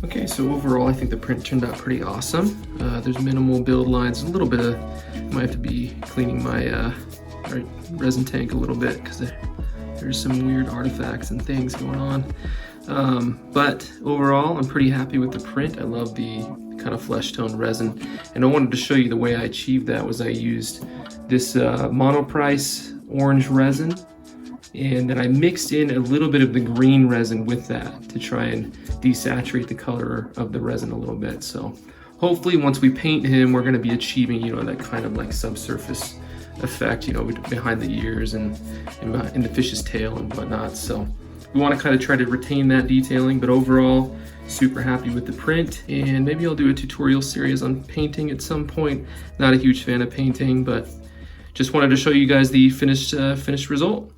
Okay, so overall I think the print turned out pretty awesome. There's minimal build lines, a little bit of, I might have to be cleaning my resin tank a little bit because there's some weird artifacts and things going on. But overall I'm pretty happy with the print. I love the kind of flesh tone resin, and I wanted to show you the way I achieved that was I used this monoprice orange resin, and then I mixed in a little bit of the green resin with that to try and desaturate the color of the resin a little bit. So hopefully once we paint him, we're going to be achieving, you know, that kind of like subsurface effect, you know, behind the ears and in the fish's tail and whatnot. So we want to kind of try to retain that detailing, but overall super happy with the print, and maybe I'll do a tutorial series on painting at some point. Not a huge fan of painting, but just wanted to show you guys the finished result.